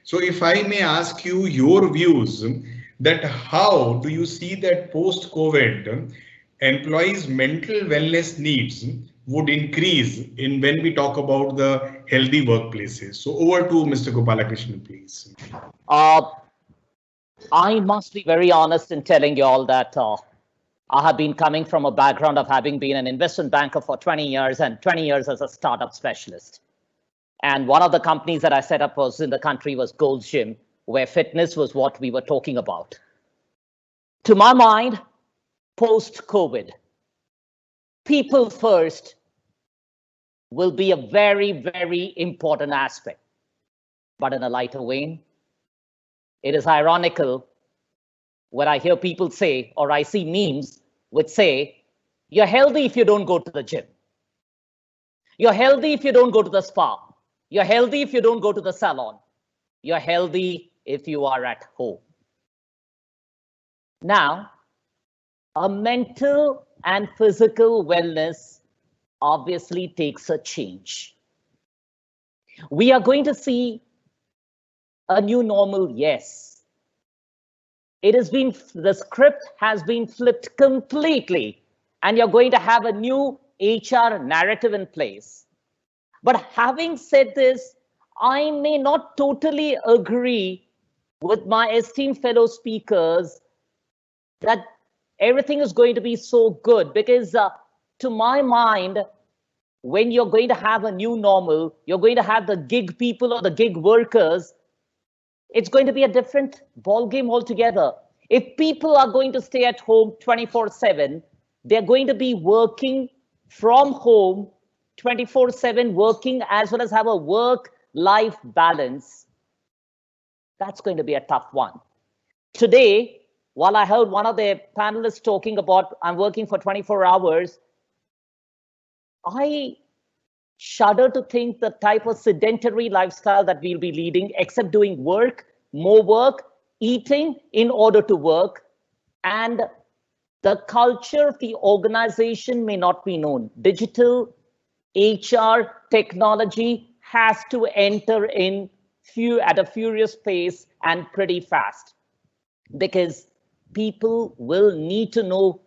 So if I may ask you your views, that how do you see that post-COVID employees' mental wellness needs would increase in when we talk about the healthy workplaces? So over to Mr. Gopalakrishnan, please. Uh, I must be very honest in telling you all that I have been coming from a background of having been an investment banker for 20 years and 20 years as a startup specialist. And one of the companies that I set up was in the country was Gold's Gym, where fitness was what we were talking about. To my mind, post-COVID, people first will be a very, very important aspect. But in a lighter vein, it is ironical when I hear people say, or I see memes which say, you're healthy if you don't go to the gym. You're healthy if you don't go to the spa. You're healthy if you don't go to the salon. You're healthy if you are at home. Now, a mental and physical wellness obviously takes a change. We are going to see a new normal, yes. The script has been flipped completely, and you're going to have a new HR narrative in place. But having said this, I may not totally agree with my esteemed fellow speakers that everything is going to be so good, because to my mind, when you're going to have a new normal, you're going to have the gig people or the gig workers, it's going to be a different ball game altogether. If people are going to stay at home 24/7, they're going to be working from home 24/7, working as well as have a work-life balance. That's going to be a tough one. Today, while I heard one of the panelists talking about I'm working for 24 hours, I shudder to think the type of sedentary lifestyle that we'll be leading, except doing work, more work, eating in order to work, and the culture of the organization may not be known. Digital, HR, technology has to enter in at a furious pace and pretty fast, because people will need to know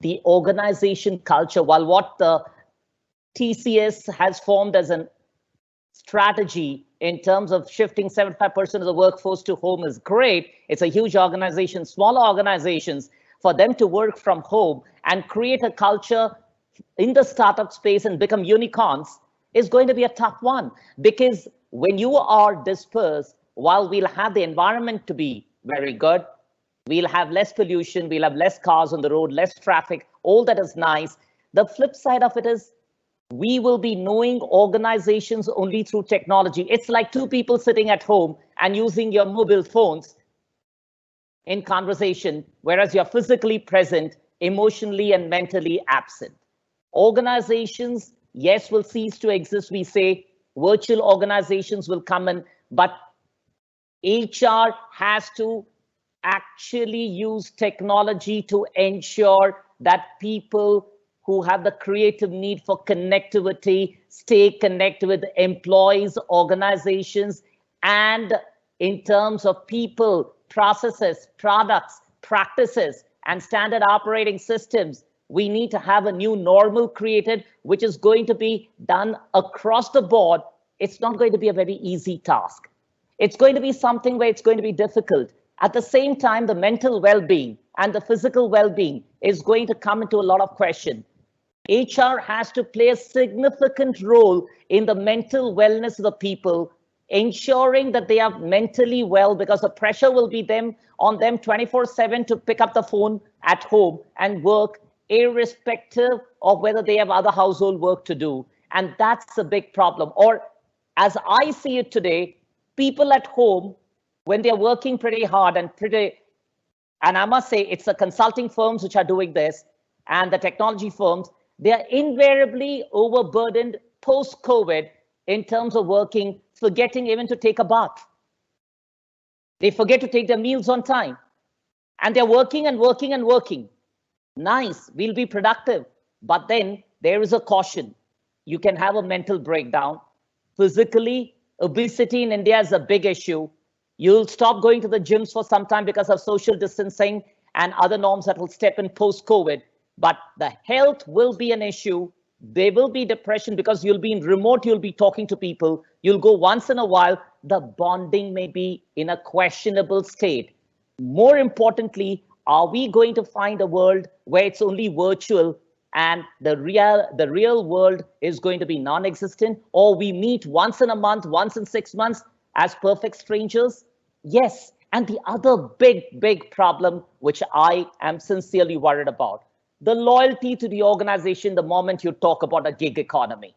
the organization culture. While what the TCS has formed as a strategy in terms of shifting 75% of the workforce to home is great. It's a huge organization, smaller organizations, for them to work from home and create a culture in the startup space and become unicorns is going to be a tough one. Because when you are dispersed, while we'll have the environment to be very good, we'll have less pollution, we'll have less cars on the road, less traffic, all that is nice. The flip side of it is we will be knowing organizations only through technology. It's like two people sitting at home and using your mobile phones in conversation, whereas you're physically present, emotionally and mentally absent. Organizations, yes, will cease to exist. We say virtual organizations will come in, but HR has to actually use technology to ensure that people who have the creative need for connectivity stay connected with employees, organizations, and in terms of people, processes, products, practices, and standard operating systems. We need to have a new normal created, which is going to be done across the board. It's not going to be a very easy task. It's going to be something where it's going to be difficult. At the same time, the mental well-being and the physical well-being is going to come into a lot of question. HR has to play a significant role in the mental wellness of the people, ensuring that they are mentally well, because the pressure will be on them 24/7 to pick up the phone at home and work, irrespective of whether they have other household work to do. And that's a big problem. Or as I see it today, people at home, when they're working pretty hard and I must say it's the consulting firms which are doing this and the technology firms, they are invariably overburdened post-COVID in terms of working, forgetting even to take a bath. They forget to take their meals on time. And they're working and working and working. Nice, we'll be productive. But then there is a caution. You can have a mental breakdown physically Obesity in India is a big issue. You'll stop going to the gyms for some time because of social distancing and other norms that will step in post-COVID. But the health will be an issue. There will be depression because you'll be in remote, you'll be talking to people. You'll go once in a while. The bonding may be in a questionable state. More importantly, are we going to find a world where it's only virtual and the real world is going to be non-existent, or we meet once in a month, once in 6 months as perfect strangers? Yes. And the other big problem, which I am sincerely worried about, the loyalty to the organization the moment you talk about a gig economy.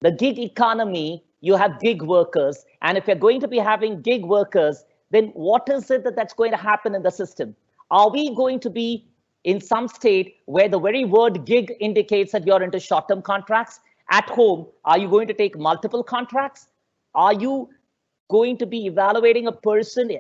The gig economy, you have gig workers. And if you're going to be having gig workers, then what is it that's going to happen in the system? Are we going to be in some state where the very word gig indicates that you're into short-term contracts? At home, are you going to take multiple contracts? Are you going to be evaluating a person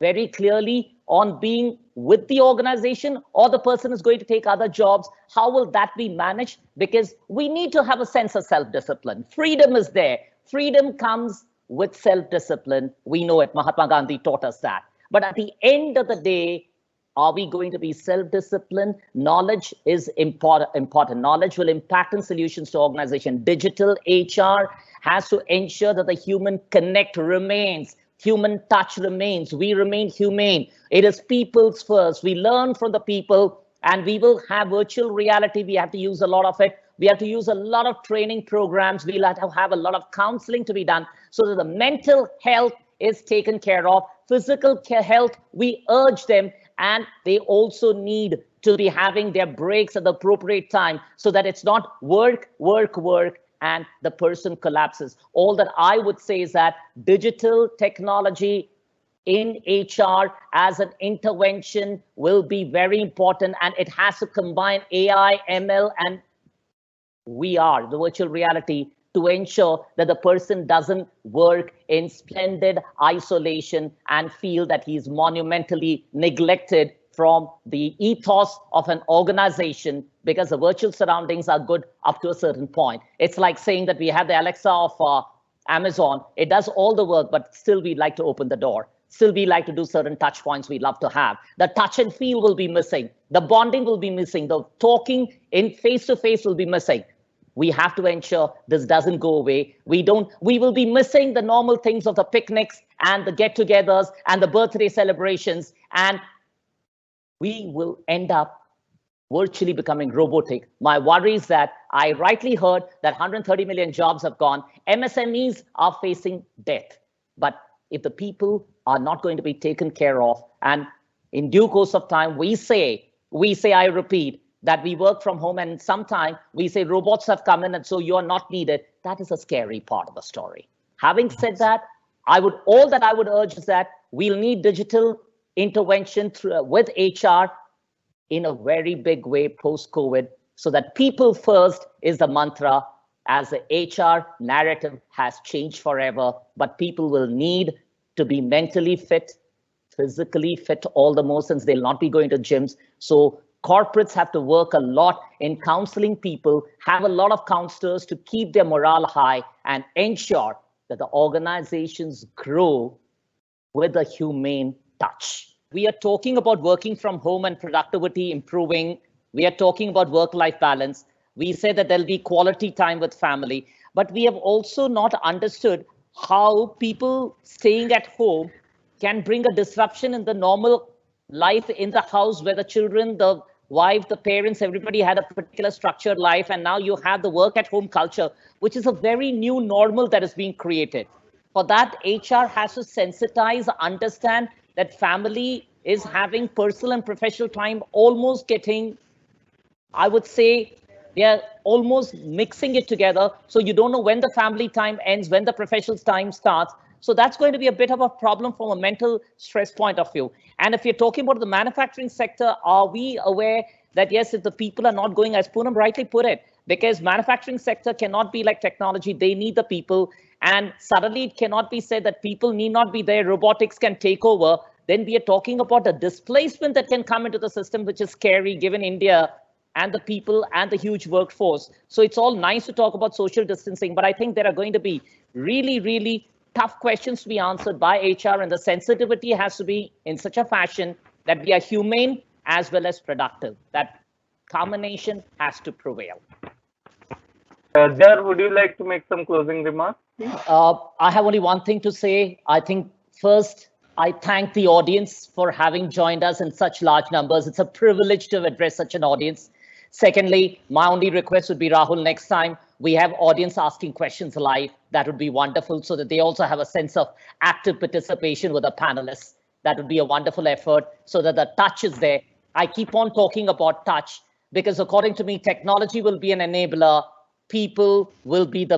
very clearly on being with the organization, or the person is going to take other jobs? How will that be managed? Because we need to have a sense of self-discipline. Freedom is there. Freedom comes with self-discipline. We know it. Mahatma Gandhi taught us that. But at the end of the day, are we going to be self-disciplined? Knowledge is important. Knowledge will impact in solutions to organization. Digital HR has to ensure that the human connect remains. Human touch remains. We remain humane. It is people's first. We learn from the people, and we will have virtual reality. We have to use a lot of it. We have to use a lot of training programs. We'll have to have a lot of counseling to be done so that the mental health is taken care of. Physical health, we urge them, and they also need to be having their breaks at the appropriate time so that it's not work, and the person collapses. All that I would say is that digital technology in HR as an intervention will be very important, and it has to combine AI, ML, and VR, the virtual reality, to ensure that the person doesn't work in splendid isolation and feel that he's monumentally neglected from the ethos of an organization, because the virtual surroundings are good up to a certain point. It's like saying that we have the Alexa of Amazon. It does all the work, but still we'd like to open the door. Still we like to do certain touch points we'd love to have. The touch and feel will be missing. The bonding will be missing. The talking in face-to-face will be missing. We have to ensure this doesn't go away. We will be missing the normal things of the picnics and the get-togethers and the birthday celebrations, and we will end up virtually becoming robotic. My worry is that I rightly heard that 130 million jobs have gone. MSMEs are facing death. But if the people are not going to be taken care of, and in due course of time, we say, I repeat, that we work from home, and sometime we say robots have come in and so you're not needed. That is a scary part of the story. Having said that, all that I would urge is that we'll need digital intervention with HR in a very big way post-COVID, so that people first is the mantra, as the HR narrative has changed forever, but people will need to be mentally fit, physically fit all the more, since they'll not be going to gyms. So corporates have to work a lot in counseling people, have a lot of counselors to keep their morale high and ensure that the organizations grow with a humane touch. We are talking about working from home and productivity improving. We are talking about work-life balance. We say that there'll be quality time with family, but we have also not understood how people staying at home can bring a disruption in the normal life in the house, where the children, the wife, the parents, everybody had a particular structured life, and now you have the work at home culture, which is a very new normal that is being created. For that, HR has to sensitize, understand that family is having personal and professional time almost getting, I would say, they're almost mixing it together. So you don't know when the family time ends, when the professional time starts. So that's going to be a bit of a problem from a mental stress point of view. And if you're talking about the manufacturing sector, are we aware that, yes, if the people are not going, as Poonam rightly put it, because manufacturing sector cannot be like technology, they need the people. And suddenly it cannot be said that people need not be there, robotics can take over. Then we are talking about a displacement that can come into the system, which is scary given India and the people and the huge workforce. So it's all nice to talk about social distancing, but I think there are going to be really tough questions to be answered by HR, and the sensitivity has to be in such a fashion that we are humane as well as productive. That combination has to prevail. Jar, would you like to make some closing remarks, please? I have only one thing to say. I think first, I thank the audience for having joined us in such large numbers. It's a privilege to address such an audience. Secondly, my only request would be, Rahul, next time we have audience asking questions live, that would be wonderful, so that they also have a sense of active participation with the panelists. That would be a wonderful effort, so that the touch is there. I keep on talking about touch because according to me, technology will be an enabler. People will be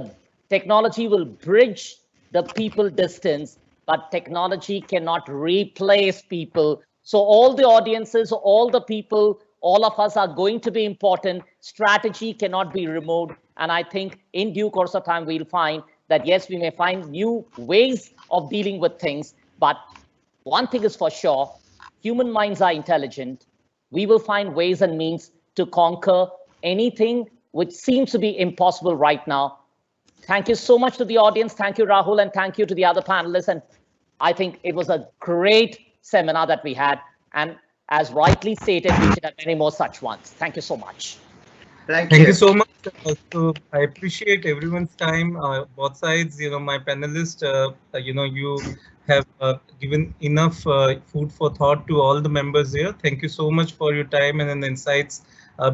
technology will bridge the people distance, but technology cannot replace people. So all the audiences, all the people, all of us are going to be important. Strategy cannot be removed. And I think in due course of time, we'll find that, yes, we may find new ways of dealing with things. But one thing is for sure, human minds are intelligent. We will find ways and means to conquer anything which seems to be impossible right now. Thank you so much to the audience. Thank you, Rahul, and thank you to the other panelists. And I think it was a great seminar that we had. And as rightly stated, we should have many more such ones. Thank you so much. Thank you so much. So I appreciate everyone's time, both sides. My panelists, you have given enough food for thought to all the members here. Thank you so much for your time and the insights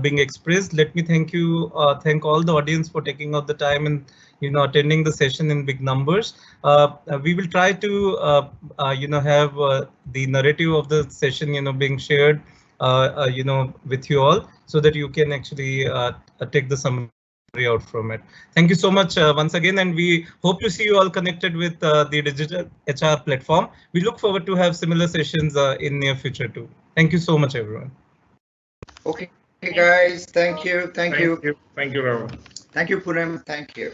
being expressed. Let me thank all the audience for taking out the time and attending the session in big numbers. We will try to have the narrative of the session being shared with you all, so that you can actually take the summary out from it. Thank you so much once again, and we hope to see you all connected with the digital HR platform. We look forward to have similar sessions in near future too. Thank you so much, everyone. Okay, guys. Thank you. Thank you. Thank you, Rahul. Thank you, Poonam. Thank you.